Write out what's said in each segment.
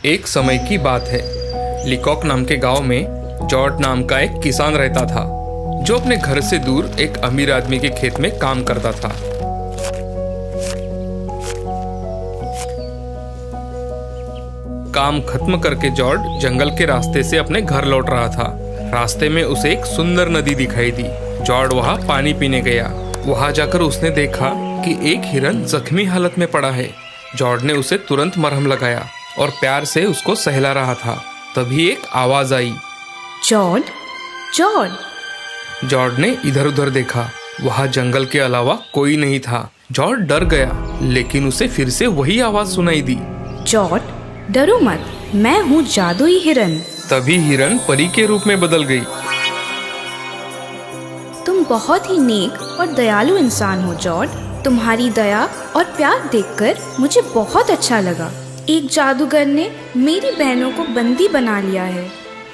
एक समय की बात है। लिकॉक नाम के गांव में जॉर्ज नाम का एक किसान रहता था, जो अपने घर से दूर एक अमीर आदमी के खेत में काम करता था। काम खत्म करके जॉर्ज जंगल के रास्ते से अपने घर लौट रहा था। रास्ते में उसे एक सुंदर नदी दिखाई दी। जॉर्ज वहां पानी पीने गया। वहां जाकर उसने देखा कि एक हिरन जख्मी हालत में पड़ा है। जॉर्ज ने उसे तुरंत मरहम लगाया और प्यार से उसको सहला रहा था। तभी एक आवाज आई, जॉर्ज, जॉर्ज। जॉर्ज ने इधर उधर देखा। वहां जंगल के अलावा कोई नहीं था। जॉर्ज डर गया, लेकिन उसे फिर से वही आवाज सुनाई दी, जॉर्ज, डरो मत, मैं हूँ जादुई हिरन। तभी हिरन परी के रूप में बदल गई। तुम बहुत ही नेक और दयालु इंसान हो जॉर्ज। तुम्हारी दया और प्यार देखकर मुझे बहुत अच्छा लगा। एक जादूगर ने मेरी बहनों को बंदी बना लिया है।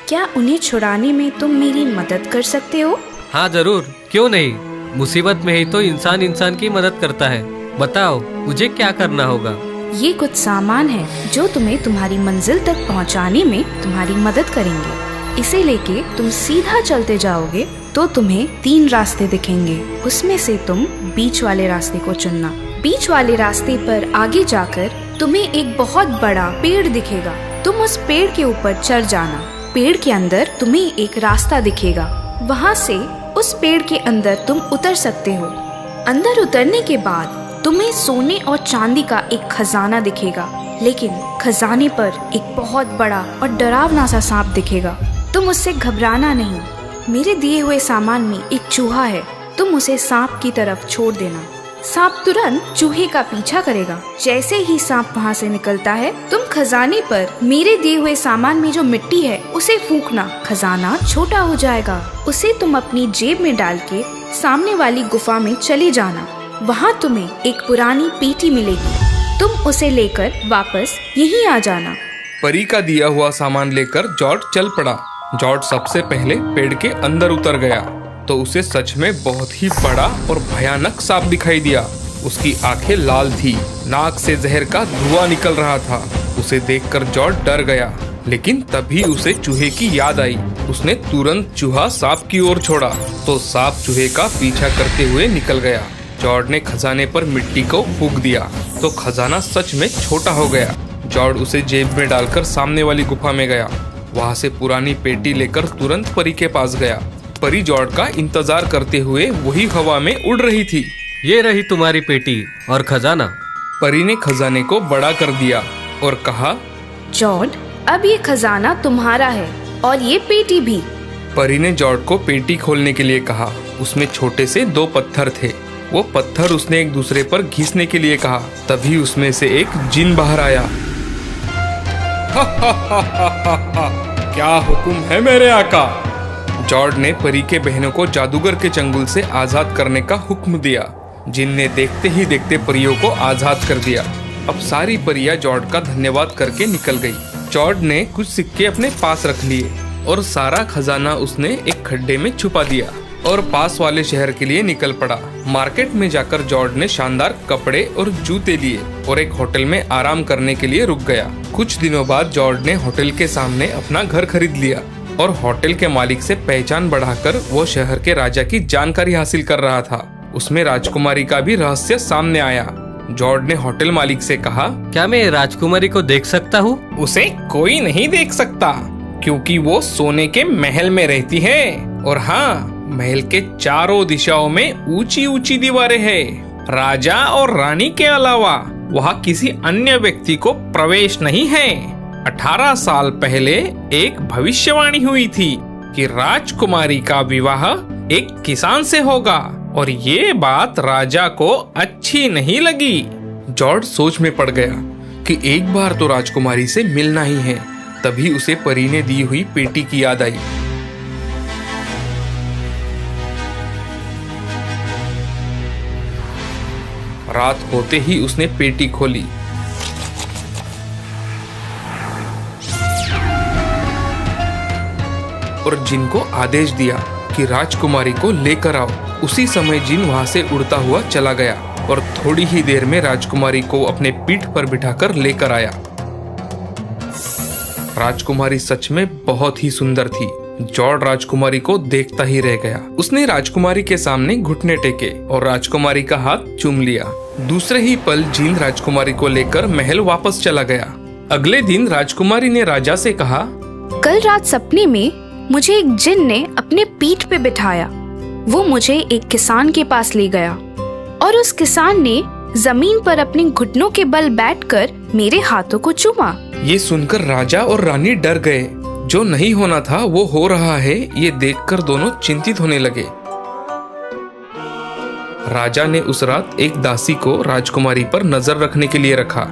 क्या उन्हें छुड़ाने में तुम मेरी मदद कर सकते हो? हाँ जरूर, क्यों नहीं। मुसीबत में ही तो इंसान इंसान की मदद करता है। बताओ मुझे क्या करना होगा। ये कुछ सामान है जो तुम्हें तुम्हारी मंजिल तक पहुंचाने में तुम्हारी मदद करेंगे। इसे लेके तुम सीधा चलते जाओगे तो तुम्हें 3 रास्ते दिखेंगे। उसमें से तुम बीच वाले रास्ते को चुनना। बीच वाले रास्ते पर आगे जाकर तुम्हें एक बहुत बड़ा पेड़ दिखेगा। तुम उस पेड़ के ऊपर चढ़ जाना। पेड़ के अंदर तुम्हें एक रास्ता दिखेगा। वहाँ से उस पेड़ के अंदर तुम उतर सकते हो। अंदर उतरने के बाद तुम्हें सोने और चांदी का एक खजाना दिखेगा, लेकिन खजाने पर एक बहुत बड़ा और डरावना सा सांप दिखेगा। तुम उससे घबराना नहीं। मेरे दिए हुए सामान में एक चूहा है। तुम उसे सांप की तरफ छोड़ देना। सांप तुरंत चूहे का पीछा करेगा। जैसे ही सांप वहाँ से निकलता है, तुम खजाने पर मेरे दिए हुए सामान में जो मिट्टी है उसे फूंकना। खजाना छोटा हो जाएगा। उसे तुम अपनी जेब में डाल के सामने वाली गुफा में चले जाना। वहाँ तुम्हें एक पुरानी पेटी मिलेगी। तुम उसे लेकर वापस यहीं आ जाना। परी का दिया हुआ सामान लेकर जॉर्ज चल पड़ा। जॉर्ज सबसे पहले पेड़ के अंदर उतर गया तो उसे सच में बहुत ही बड़ा और भयानक सांप दिखाई दिया। उसकी आंखें लाल थी, नाक से जहर का धुआं निकल रहा था। उसे देखकर जॉर्ज डर गया, लेकिन तभी उसे चूहे की याद आई। उसने तुरंत चूहा सांप की ओर छोड़ा तो सांप चूहे का पीछा करते हुए निकल गया। जॉर्ज ने खजाने पर मिट्टी को फूंक दिया तो खजाना सच में छोटा हो गया। जॉर्ज उसे जेब में डालकर सामने वाली गुफा में गया। वहाँ से पुरानी पेटी लेकर तुरंत परी के पास गया। परी जॉर्ज का इंतजार करते हुए वही हवा में उड़ रही थी। ये रही तुम्हारी पेटी और खजाना। परी ने खजाने को बड़ा कर दिया और कहा, जॉर्ज, अब ये खजाना तुम्हारा है और ये पेटी भी। परी ने जॉर्ज को पेटी खोलने के लिए कहा। उसमें छोटे से 2 पत्थर थे। वो पत्थर उसने एक दूसरे पर घिसने के लिए कहा। तभी उसमें से एक जिन बाहर आया। क्या हुक्म है मेरे आका? जॉर्ज ने परी के बहनों को जादूगर के चंगुल से आजाद करने का हुक्म दिया। जिन ने देखते ही देखते परियों को आजाद कर दिया। अब सारी परियां जॉर्ज का धन्यवाद करके निकल गई। जॉर्ज ने कुछ सिक्के अपने पास रख लिए और सारा खजाना उसने एक खड्डे में छुपा दिया और पास वाले शहर के लिए निकल पड़ा। मार्केट में जाकर जॉर्ज ने शानदार कपड़े और जूते लिए और एक होटल में आराम करने के लिए रुक गया। कुछ दिनों बाद जॉर्ज ने होटल के सामने अपना घर खरीद लिया और होटल के मालिक से पहचान बढ़ाकर वो शहर के राजा की जानकारी हासिल कर रहा था। उसमें राजकुमारी का भी रहस्य सामने आया। जॉर्ज ने होटल मालिक से कहा, क्या मैं राजकुमारी को देख सकता हूँ? उसे कोई नहीं देख सकता, क्योंकि वो सोने के महल में रहती है। और हाँ, महल के चारों दिशाओं में ऊंची ऊंची दीवारें हैं। राजा और रानी के अलावा वहाँ किसी अन्य व्यक्ति को प्रवेश नहीं है। 18 साल पहले एक भविष्यवाणी हुई थी कि राजकुमारी का विवाह एक किसान से होगा और ये बात राजा को अच्छी नहीं लगी। जॉर्ज सोच में पड़ गया कि एक बार तो राजकुमारी से मिलना ही है। तभी उसे परी ने दी हुई पेटी की याद आई। रात होते ही उसने पेटी खोली। और जिन को आदेश दिया कि राजकुमारी को लेकर आओ। उसी समय जिन वहां से उड़ता हुआ चला गया और थोड़ी ही देर में राजकुमारी को अपने पीठ पर बिठाकर लेकर आया। राजकुमारी सच में बहुत ही सुंदर थी। जॉर्ड राजकुमारी को देखता ही रह गया। उसने राजकुमारी के सामने घुटने टेके और राजकुमारी का हाथ चूम लिया। दूसरे ही पल जीन राजकुमारी को लेकर महल वापस चला गया। अगले दिन राजकुमारी ने राजा से कहा, कल रात सपने में मुझे एक जिन ने अपने पीठ पे बिठाया। वो मुझे एक किसान के पास ले गया और उस किसान ने जमीन पर अपने घुटनों के बल बैठकर मेरे हाथों को चूमा। ये सुनकर राजा और रानी डर गए। जो नहीं होना था वो हो रहा है, ये देखकर दोनों चिंतित होने लगे। राजा ने उस रात एक दासी को राजकुमारी पर नजर रखने के लिए रखा।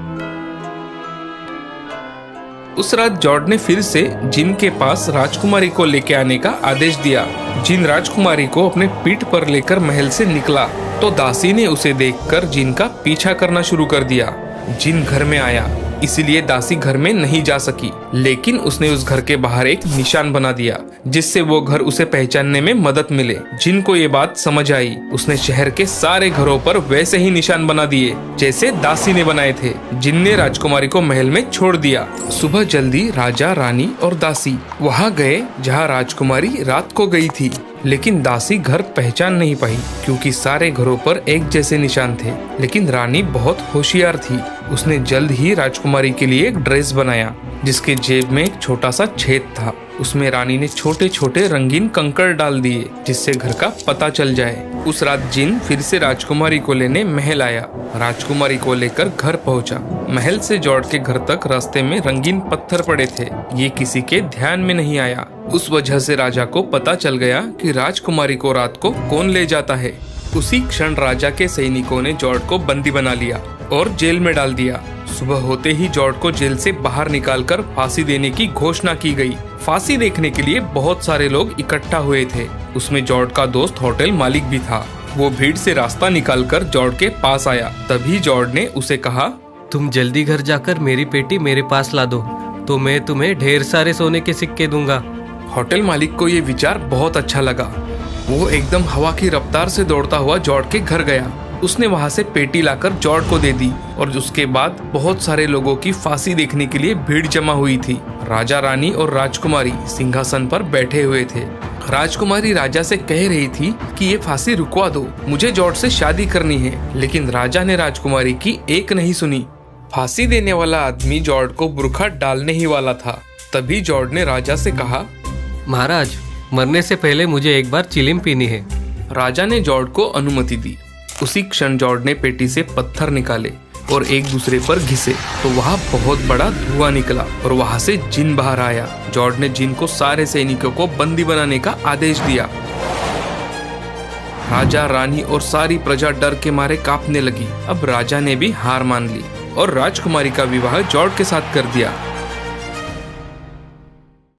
उस रात जॉर्ड ने फिर से जिन के पास राजकुमारी को लेके आने का आदेश दिया। जिन राजकुमारी को अपने पीठ पर लेकर महल से निकला तो दासी ने उसे देखकर जिन का पीछा करना शुरू कर दिया। जिन घर में आया, इसीलिए दासी घर में नहीं जा सकी, लेकिन उसने उस घर के बाहर एक निशान बना दिया जिससे वो घर उसे पहचानने में मदद मिले। जिन को ये बात समझ आई, उसने शहर के सारे घरों पर वैसे ही निशान बना दिए जैसे दासी ने बनाए थे। जिन ने राजकुमारी को महल में छोड़ दिया। सुबह जल्दी राजा, रानी और दासी वहाँ गए जहाँ राजकुमारी रात को गई थी, लेकिन दासी घर पहचान नहीं पाई क्योंकि सारे घरों पर एक जैसे निशान थे। लेकिन रानी बहुत होशियार थी। उसने जल्द ही राजकुमारी के लिए एक ड्रेस बनाया जिसके जेब में एक छोटा सा छेद था। उसमें रानी ने छोटे छोटे रंगीन कंकड़ डाल दिए जिससे घर का पता चल जाए। उस रात जिन फिर से राजकुमारी को लेने महल आया। राजकुमारी को लेकर घर पहुंचा। महल से जॉर्ड के घर तक रास्ते में रंगीन पत्थर पड़े थे। ये किसी के ध्यान में नहीं आया। उस वजह से राजा को पता चल गया कि राजकुमारी को रात को कौन ले जाता है। उसी क्षण राजा के सैनिकों ने जॉर्ड को बंदी बना लिया और जेल में डाल दिया। सुबह होते ही जॉर्ड को जेल से बाहर निकालकर फांसी देने की घोषणा की गई। फांसी देखने के लिए बहुत सारे लोग इकट्ठा हुए थे। उसमें जॉर्ड का दोस्त होटल मालिक भी था। वो भीड़ से रास्ता निकालकर जॉर्ड के पास आया। तभी जॉर्ड ने उसे कहा, तुम जल्दी घर जाकर मेरी पेटी मेरे पास ला दो तो मैं तुम्हें ढेर सारे सोने के सिक्के दूंगा। होटल मालिक को ये विचार बहुत अच्छा लगा। वो एकदम हवा की रफ्तार से दौड़ता हुआ जॉर्ड के घर गया। उसने वहां से पेटी लाकर जॉर्ड को दे दी और उसके बाद बहुत सारे लोगों की फांसी देखने के लिए भीड़ जमा हुई थी। राजा, रानी और राजकुमारी सिंहासन पर बैठे हुए थे। राजकुमारी राजा से कह रही थी कि ये फांसी रुकवा दो, मुझे जॉर्ज से शादी करनी है। लेकिन राजा ने राजकुमारी की एक नहीं सुनी। फांसी देने वाला आदमी जॉर्ज को बुरखा डालने ही वाला था। तभी जॉर्ज ने राजा से कहा, महाराज, मरने से पहले मुझे एक बार चिलिम पीनी है। राजा ने जॉर्ज को अनुमति दी। उसी क्षण जॉर्ज ने पेटी से पत्थर निकाले और एक दूसरे पर घिसे तो वहाँ बहुत बड़ा धुआं निकला और वहाँ से जिन बाहर आया। जॉर्ज ने जिन को सारे सैनिकों को बंदी बनाने का आदेश दिया। राजा, रानी और सारी प्रजा डर के मारे कांपने लगी। अब राजा ने भी हार मान ली और राजकुमारी का विवाह जॉर्ज के साथ कर दिया।